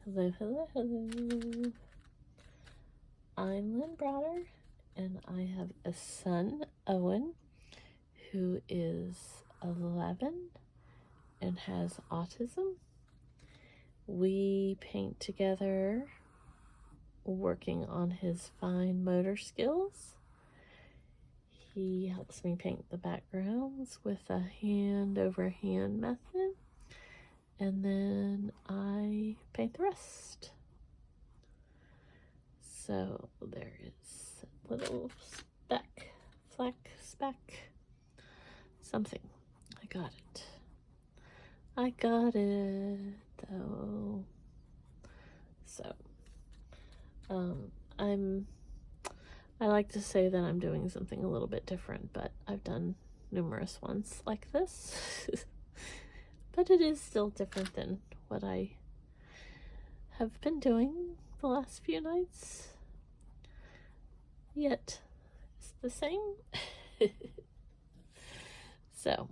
Hello, hello, hello. I'm Lynn Broder, and I have a son, Owen, who is 11 and has autism. We paint together, working on his fine motor skills. He helps me paint the backgrounds with a hand-over-hand method, and then I paint the rest. So there is a little speck, something. I got it, though. So, I like to say that I'm doing something a little bit different, but I've done numerous ones like this. But it is still different than what I have been doing the last few nights. Yet, it's the same. So,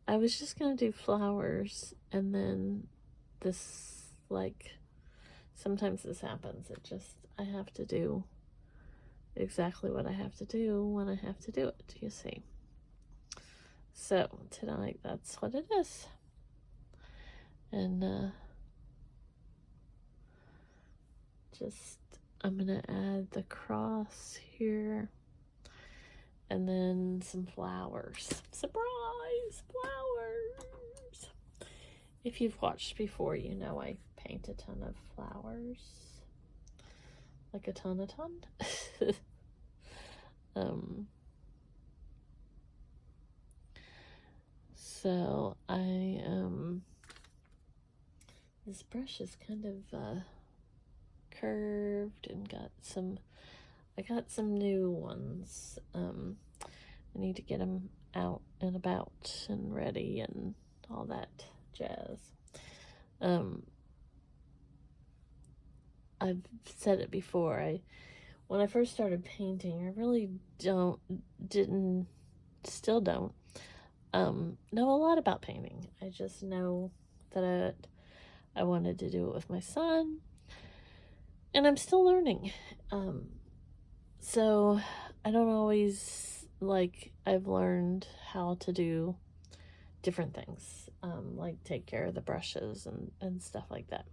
I was just gonna do flowers, and then this, sometimes this happens. I have to do exactly what I have to do when I have to do it, you see. So, tonight, that's what it is. And, I'm gonna add the cross here, and then some flowers. Surprise! Flowers! If you've watched before, you know I paint a ton of flowers. Like a ton. So this brush is kind of curved and I got some new ones. I need to get them out and about and ready and all that jazz. I've said it before, when I first started painting, I really still don't know a lot about painting. I just know that I wanted to do it with my son, and I'm still learning. So I don't always, I've learned how to do different things, like take care of the brushes and stuff like that.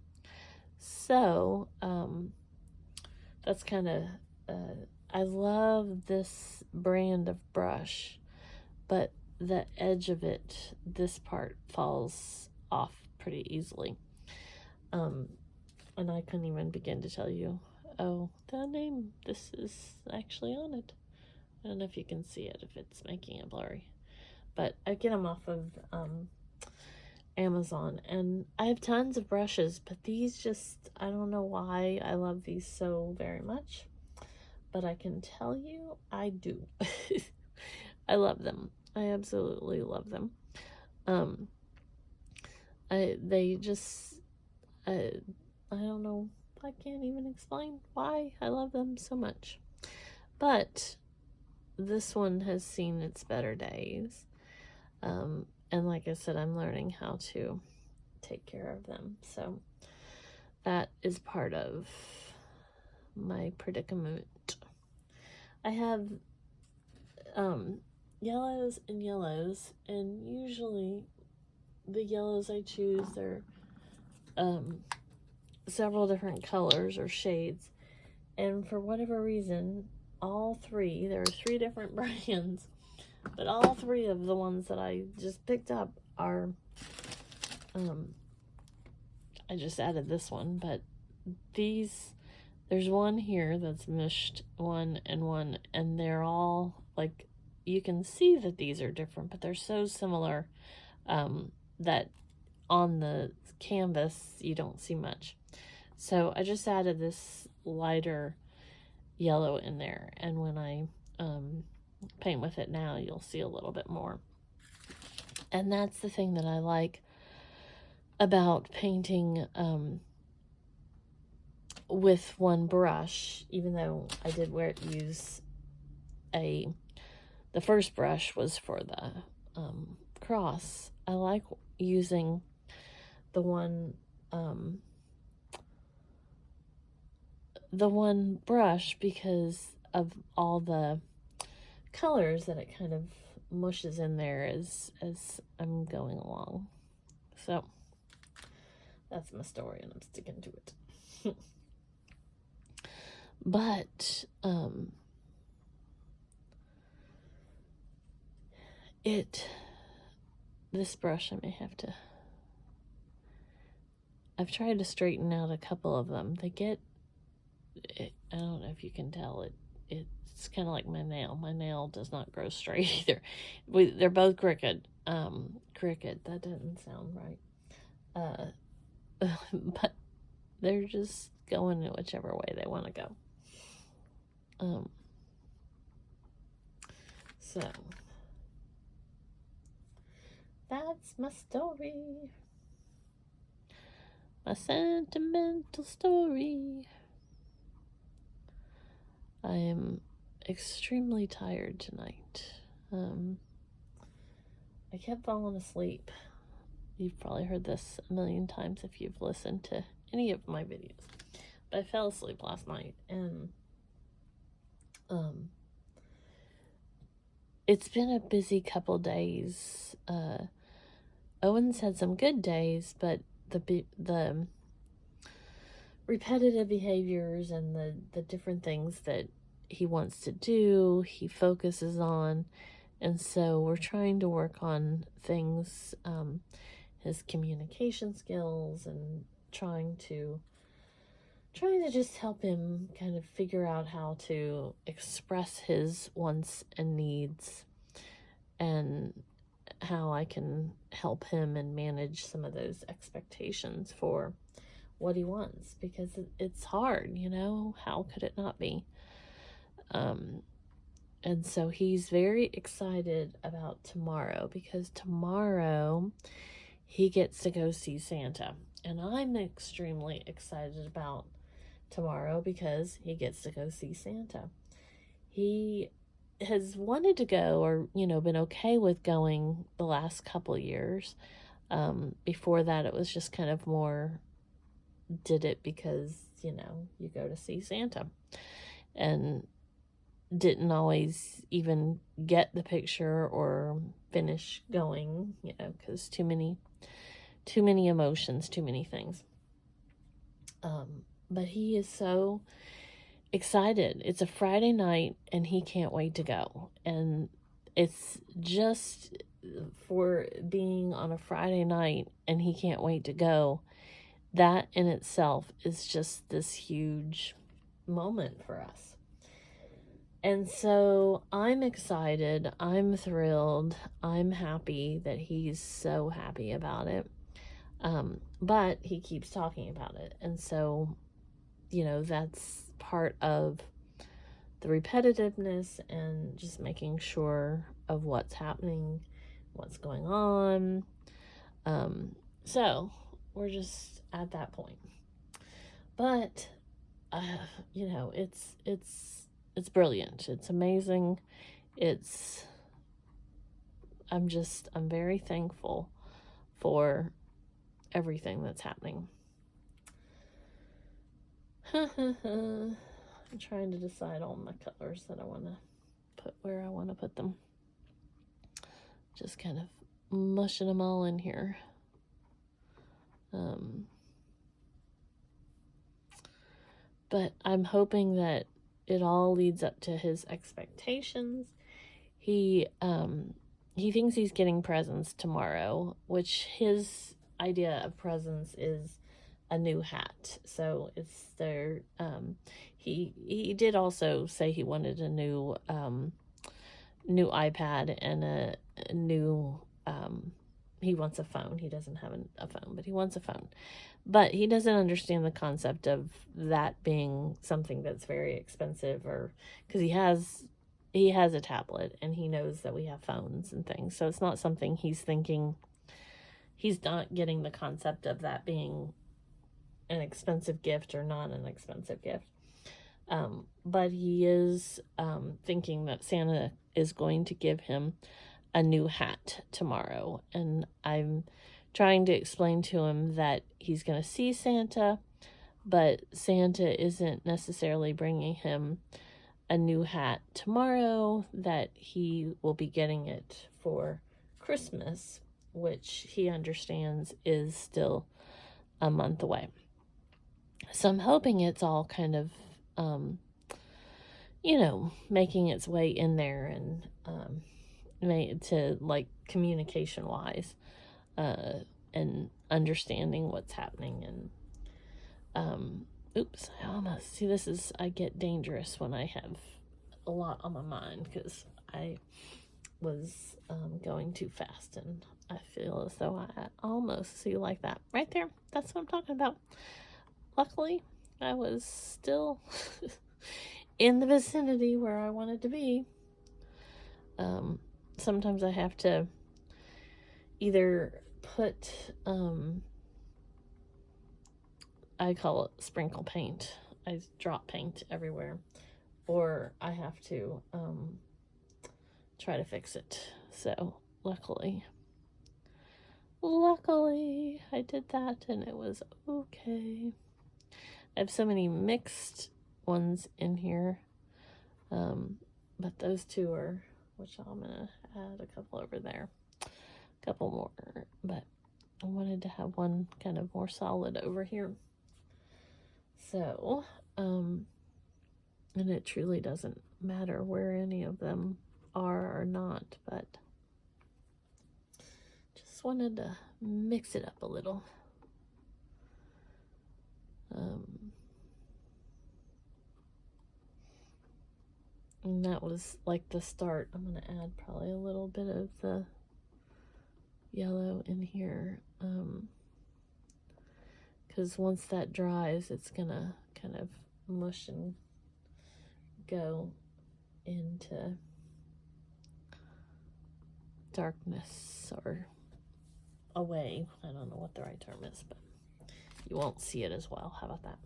So, that's kind of, I love this brand of brush, but the edge of it, this part, falls off pretty easily. And I couldn't even begin to tell you, the name, this is actually on it. I don't know if you can see it, if it's making it blurry. But I get them off of Amazon, and I have tons of brushes, but these I don't know why I love these so very much, but I can tell you I do. I love them. I absolutely love them. I don't know, I can't even explain why I love them so much, but this one has seen its better days. And like I said, I'm learning how to take care of them. So that is part of my predicament. I have yellows and yellows, and usually the yellows I choose are several different colors or shades. And for whatever reason, there are 3 different brands, but all 3 of the ones that I just picked up are, I just added this one, but there's one here that's mushed, one, and they're all, you can see that these are different, but they're so similar, that on the canvas, you don't see much. So I just added this lighter yellow in there, and when I, paint with it now, you'll see a little bit more. And that's the thing that I like about painting with one brush, even though I did use the first brush was for the cross. I like using the one brush because of all the colors that it kind of mushes in there as I'm going along. So that's my story, and I'm sticking to it. But this brush, I may have to, I've tried to straighten out a couple of them. They get, I don't know if you can tell, it's kind of like my nail. My nail does not grow straight either. They're both crooked. Crooked, that doesn't sound right. But they're just going in whichever way they want to go. So that's my story. My sentimental story. I am extremely tired tonight. I kept falling asleep. You've probably heard this a million times if you've listened to any of my videos. But I fell asleep last night, and it's been a busy couple days. Owen's had some good days, but the repetitive behaviors and the different things that he wants to do, he focuses on, and so we're trying to work on things, his communication skills, and trying to just help him kind of figure out how to express his wants and needs, and how I can help him and manage some of those expectations for what he wants, because it's hard, you know, how could it not be? And so he's very excited about tomorrow, because tomorrow he gets to go see Santa, and I'm extremely excited about tomorrow because he gets to go see Santa. He has wanted to go, or, you know, been okay with going the last couple years. Before that, it was just kind of more did it because, you know, you go to see Santa, and didn't always even get the picture or finish going, you know, because too many emotions, too many things. But he is so excited. It's a Friday night, and he can't wait to go. And it's just for being on a Friday night and he can't wait to go, that in itself is just this huge moment for us. And so I'm excited, I'm thrilled, I'm happy that he's so happy about it. But he keeps talking about it. And so, you know, that's part of the repetitiveness and just making sure of what's happening, what's going on. So we're just at that point. But, you know, it's brilliant. It's amazing. I'm very thankful for everything that's happening. I'm trying to decide all my colors that I want to put where I want to put them. Just kind of mushing them all in here. But I'm hoping that it all leads up to his expectations. He thinks he's getting presents tomorrow, which his idea of presents is a new hat. So it's their he did also say he wanted a new iPad and a new he wants a phone. He doesn't have a phone, but he wants a phone. But he doesn't understand the concept of that being something that's very expensive, or because he has a tablet and he knows that we have phones and things. So it's not something he's thinking. He's not getting the concept of that being an expensive gift or not an expensive gift. But he is thinking that Santa is going to give him a new hat tomorrow. And I I'm trying to explain to him that he's going to see Santa, but Santa isn't necessarily bringing him a new hat tomorrow, that he will be getting it for Christmas, which he understands is still a month away. So I'm hoping it's all kind of, making its way in there and made to, like, communication wise, and understanding what's happening. And oops, I almost see, I get dangerous when I have a lot on my mind, because I was going too fast, and I feel as though I almost see like that right there. That's what I'm talking about. Luckily, I was still in the vicinity where I wanted to be. Sometimes I have to either put, I call it sprinkle paint. I drop paint everywhere. Or I have to try to fix it. So, luckily, I did that and it was okay. I have so many mixed ones in here. But those two are, which I'm going to add a couple over there. A couple more. But I wanted to have one kind of more solid over here. So, and it truly doesn't matter where any of them are or not, but just wanted to mix it up a little. And that was like the start. I'm going to add probably a little bit of the yellow in here, because once that dries, it's going to kind of mush and go into darkness or away. I don't know what the right term is, but you won't see it as well. How about that?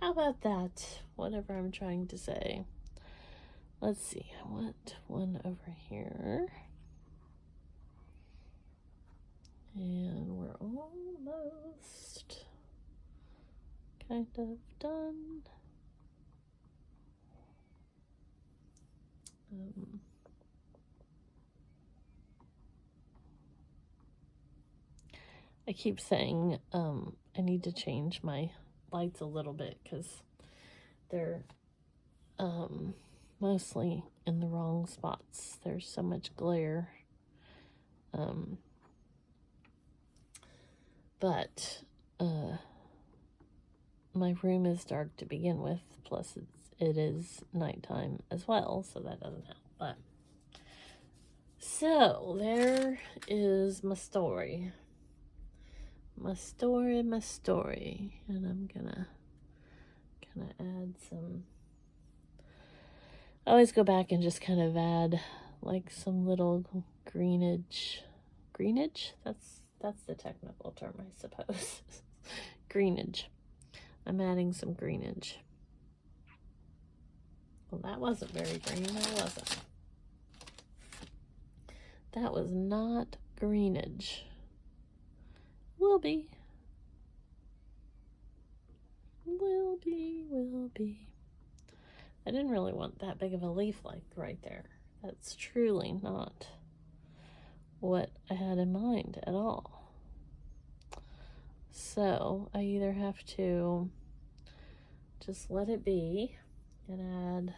How about that? Whatever I'm trying to say. Let's see. I want one over here. And we're almost kind of done. I keep saying I need to change my lights a little bit, because they're mostly in the wrong spots. There's so much glare. But my room is dark to begin with, plus it is nighttime as well, so that doesn't help. But so there is my story. My story, and I'm gonna kind of add some. I always go back and just kind of add like some little greenage. That's the technical term, I suppose. Greenage. I'm adding some greenage. Well, that wasn't very green, was it? That was not greenage. Will be. I didn't really want that big of a leaf like right there. That's truly not what I had in mind at all. So I either have to just let it be and add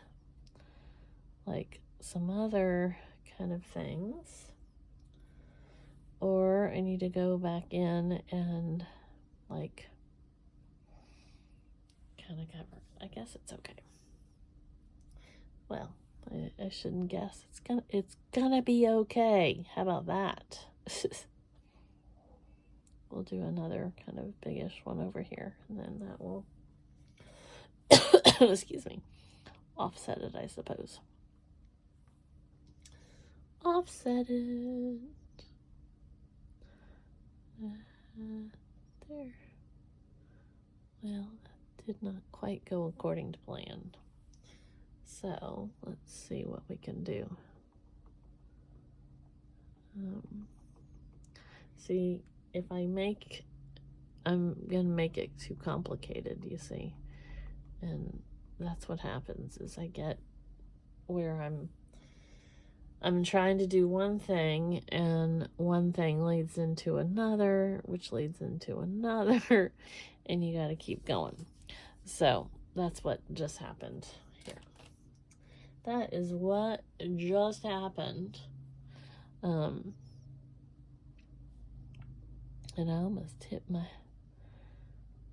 like some other kind of things, or I need to go back in and like kind of cover it. I guess it's okay. Well, I shouldn't guess. It's gonna be okay. How about that? We'll do another kind of biggish one over here, and then that will excuse me, offset it, I suppose. Offset it. There. Well, that did not quite go according to plan. So, let's see what we can do. See, if I'm gonna make it too complicated, you see. And that's what happens, is I get where I'm trying to do one thing, and one thing leads into another, which leads into another, and you got to keep going. So that's what just happened here. That is what just happened. And I almost hit my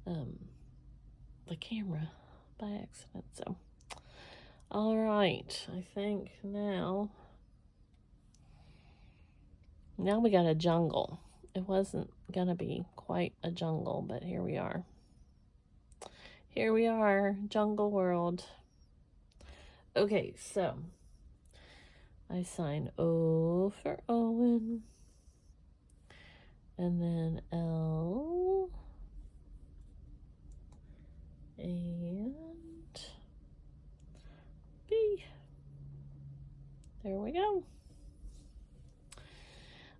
the camera by accident. So, all right, I think now we got a jungle. It wasn't gonna be quite a jungle, but here we are. Here we are, jungle world. Okay, so I sign O for Owen, and then L, and B. There we go.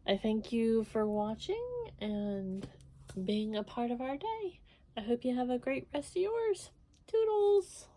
I thank you for watching and being a part of our day. I hope you have a great rest of yours. Toodles!